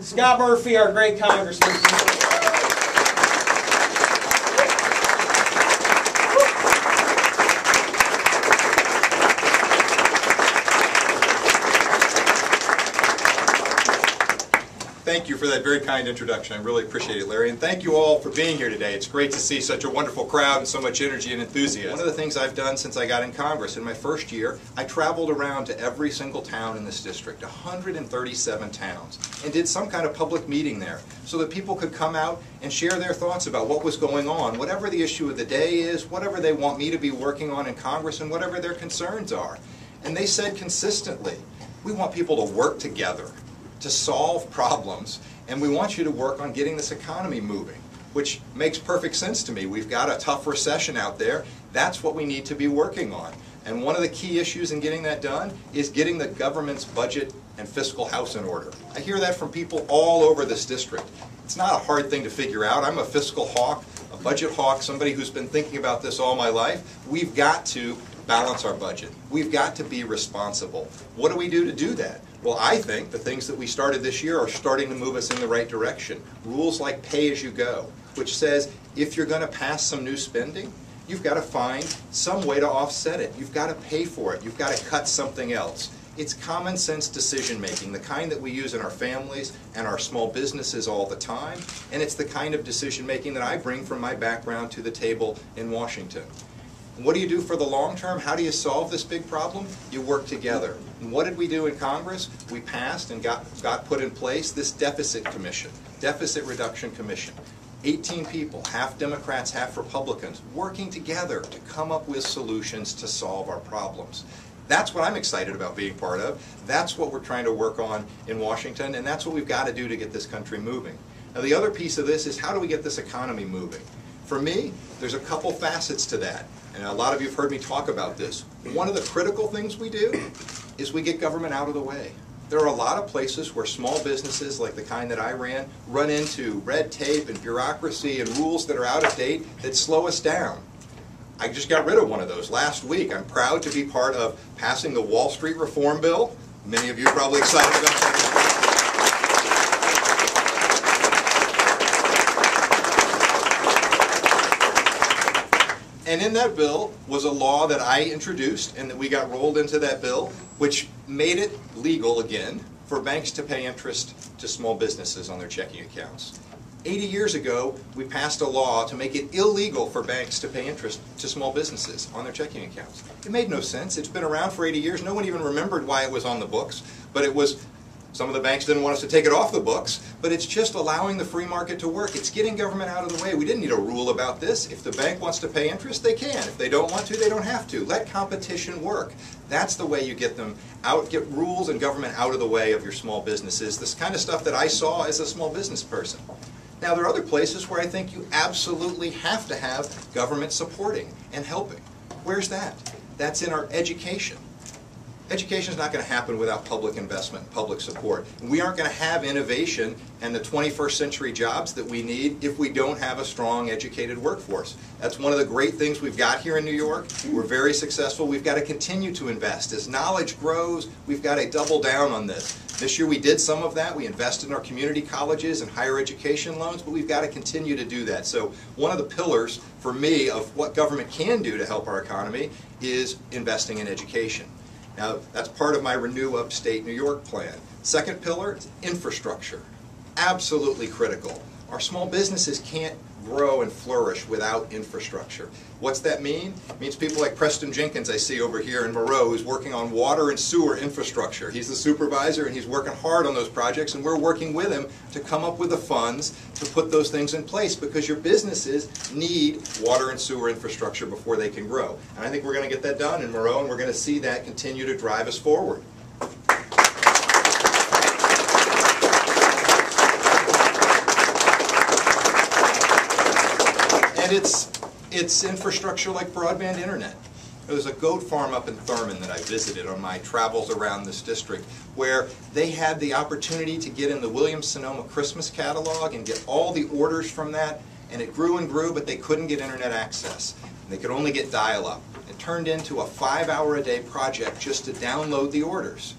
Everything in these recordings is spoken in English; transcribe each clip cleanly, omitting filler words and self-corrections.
Scott Murphy, our great congressman. Thank you for that very kind introduction. I really appreciate it, Larry. And thank you all for being here today. It's great to see such a wonderful crowd and so much energy and enthusiasm. One of the things I've done since I got in Congress, in my first year, I traveled around to every single town in this district, 137 towns, and did some kind of public meeting there so that people could come out and share their thoughts about what was going on, whatever the issue of the day is, whatever they want me to be working on in Congress, and whatever their concerns are. And they said consistently, we want people to work together to solve problems, and we want you to work on getting this economy moving, which makes perfect sense to me. We've got a tough recession out there. That's what we need to be working on. And one of the key issues in getting that done is getting the government's budget and fiscal house in order. I hear that from people all over this district. It's not a hard thing to figure out. I'm a fiscal hawk, a budget hawk, somebody who's been thinking about this all my life. We've got to balance our budget. We've got to be responsible. What do we do to do that? Well, I think the things that we started this year are starting to move us in the right direction. Rules like pay-as-you-go, which says if you're going to pass some new spending, you've got to find some way to offset it. You've got to pay for it. You've got to cut something else. It's common sense decision making, the kind that we use in our families and our small businesses all the time, and it's the kind of decision making that I bring from my background to the table in Washington. What do you do for the long term? How do you solve this big problem? You work together. And what did we do in Congress? We passed and got put in place this deficit commission, deficit reduction commission. 18 people, half Democrats, half Republicans, working together to come up with solutions to solve our problems. That's what I'm excited about being part of. That's what we're trying to work on in Washington, and that's what we've got to do to get this country moving. Now, the other piece of this is how do we get this economy moving? For me, there's a couple facets to that, and a lot of you have heard me talk about this. One of the critical things we do is we get government out of the way. There are a lot of places where small businesses, like the kind that I ran, run into red tape and bureaucracy and rules that are out of date that slow us down. I just got rid of one of those last week. I'm proud to be part of passing the Wall Street Reform Bill. Many of you are probably excited about that. And in that bill was a law that I introduced and that we got rolled into that bill, which made it legal again for banks to pay interest to small businesses on their checking accounts. 80 years ago, we passed a law to make it illegal for banks to pay interest to small businesses on their checking accounts. It made no sense. It's been around for 80 years. No one even remembered why it was on the books, but it was. Some of the banks didn't want us to take it off the books, but it's just allowing the free market to work. It's getting government out of the way. We didn't need a rule about this. If the bank wants to pay interest, they can. If they don't want to, they don't have to. Let competition work. That's the way you get them out, get rules and government out of the way of your small businesses. This kind of stuff that I saw as a small business person. Now, there are other places where I think you absolutely have to have government supporting and helping. Where's that? That's in our education. Education is not going to happen without public investment and public support. And we aren't going to have innovation and the 21st century jobs that we need if we don't have a strong educated workforce. That's one of the great things we've got here in New York. We're very successful. We've got to continue to invest. As knowledge grows, we've got to double down on this. This year we did some of that. We invested in our community colleges and higher education loans, but we've got to continue to do that. So one of the pillars for me of what government can do to help our economy is investing in education. Now, that's part of my Renew Upstate New York plan. Second pillar is infrastructure. Absolutely critical. Our small businesses can't grow and flourish without infrastructure. What's that mean? It means people like Preston Jenkins I see over here in Moreau, who's working on water and sewer infrastructure. He's the supervisor and he's working hard on those projects, and we're working with him to come up with the funds to put those things in place, because your businesses need water and sewer infrastructure before they can grow. And I think we're going to get that done in Moreau, and we're going to see that continue to drive us forward. And it's infrastructure like broadband internet. There's a goat farm up in Thurman that I visited on my travels around this district, where they had the opportunity to get in the Williams-Sonoma Christmas catalog and get all the orders from that, and it grew and grew, but they couldn't get internet access. They could only get dial-up. It turned into a 5-hour-a-day project just to download the orders.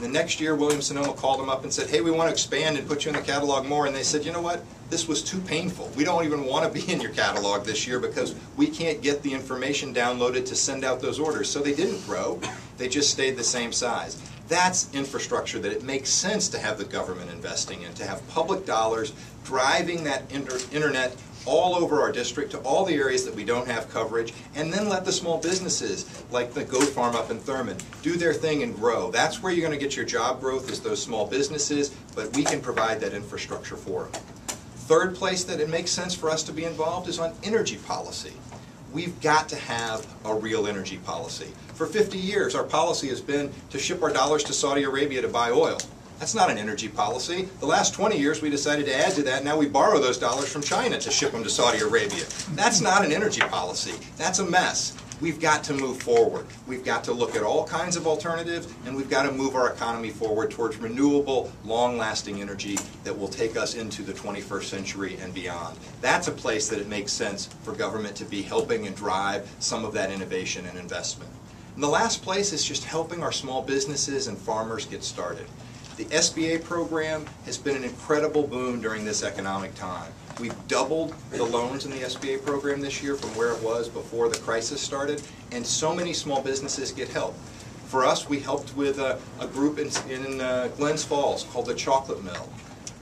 And the next year, Williams-Sonoma called them up and said, hey, we want to expand and put you in the catalog more. And they said, you know what? This was too painful. We don't even want to be in your catalog this year because we can't get the information downloaded to send out those orders. So they didn't grow. They just stayed the same size. That's infrastructure that it makes sense to have the government investing in, to have public dollars driving that internet all over our district to all the areas that we don't have coverage, and then let the small businesses like the goat farm up in Thurman do their thing and grow. That's where you're going to get your job growth, is those small businesses, but we can provide that infrastructure for them. Third place that it makes sense for us to be involved is on energy policy. We've got to have a real energy policy. For 50 years, our policy has been to ship our dollars to Saudi Arabia to buy oil. That's not an energy policy. The last 20 years, we decided to add to that. Now we borrow those dollars from China to ship them to Saudi Arabia. That's not an energy policy. That's a mess. We've got to move forward. We've got to look at all kinds of alternatives, and we've got to move our economy forward towards renewable, long-lasting energy that will take us into the 21st century and beyond. That's a place that it makes sense for government to be helping and drive some of that innovation and investment. And the last place is just helping our small businesses and farmers get started. The SBA program has been an incredible boon during this economic time. We've doubled the loans in the SBA program this year from where it was before the crisis started, and so many small businesses get help. For us, we helped with a group in Glens Falls called the Chocolate Mill.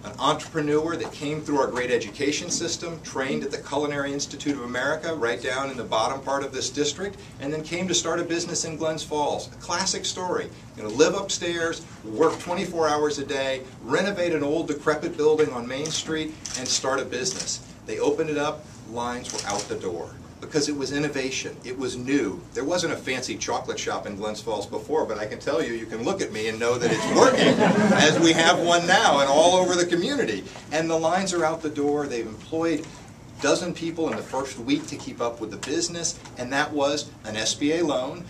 An entrepreneur that came through our great education system, trained at the Culinary Institute of America, right down in the bottom part of this district, and then came to start a business in Glens Falls. A classic story. Live upstairs, work 24 hours a day, renovate an old decrepit building on Main Street, and start a business. They opened it up, lines were out the door. Because it was innovation, it was new. There wasn't a fancy chocolate shop in Glens Falls before, but I can tell you, you can look at me and know that it's working, as we have one now and all over the community. And the lines are out the door. They've employed a dozen people in the first week to keep up with the business, and that was an SBA loan,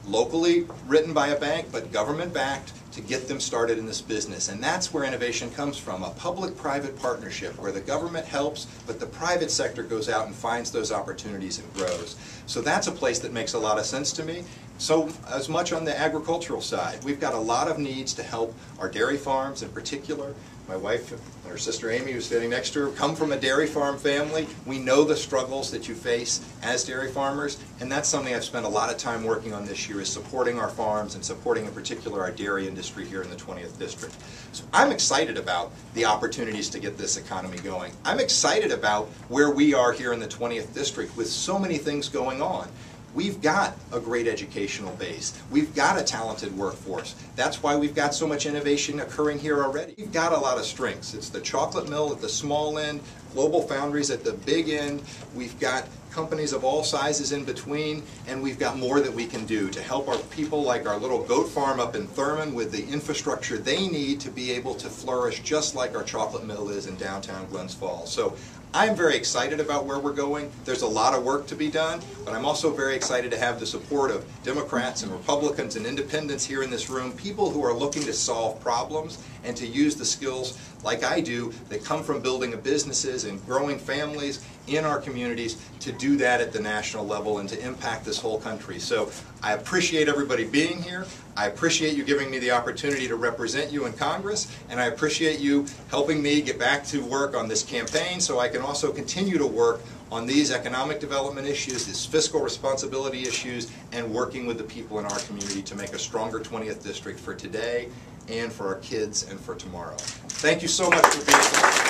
locally written by a bank, but government-backed, to get them started in this business. And that's where innovation comes from, a public-private partnership where the government helps, but the private sector goes out and finds those opportunities and grows. So that's a place that makes a lot of sense to me. So as much on the agricultural side, we've got a lot of needs to help our dairy farms in particular. My wife and her sister Amy, who's sitting next to her, come from a dairy farm family. We know the struggles that you face as dairy farmers, and that's something I've spent a lot of time working on this year, is supporting our farms and supporting in particular our dairy industry here in the 20th District. So I'm excited about the opportunities to get this economy going. I'm excited about where we are here in the 20th District with so many things going on. We've got a great educational base. We've got a talented workforce. That's why we've got so much innovation occurring here already. We've got a lot of strengths. It's the chocolate mill at the small end, Global Foundries at the big end. We've got companies of all sizes in between, and we've got more that we can do to help our people like our little goat farm up in Thurman with the infrastructure they need to be able to flourish just like our chocolate mill is in downtown Glens Falls. So I'm very excited about where we're going. There's a lot of work to be done, but I'm also very excited to have the support of Democrats and Republicans and independents here in this room, people who are looking to solve problems and to use the skills like I do that come from building businesses and growing families in our communities to do that at the national level and to impact this whole country. So I appreciate everybody being here. I appreciate you giving me the opportunity to represent you in Congress, and I appreciate you helping me get back to work on this campaign so I can also continue to work on these economic development issues, these fiscal responsibility issues, and working with the people in our community to make a stronger 20th District for today and for our kids and for tomorrow. Thank you so much for being here.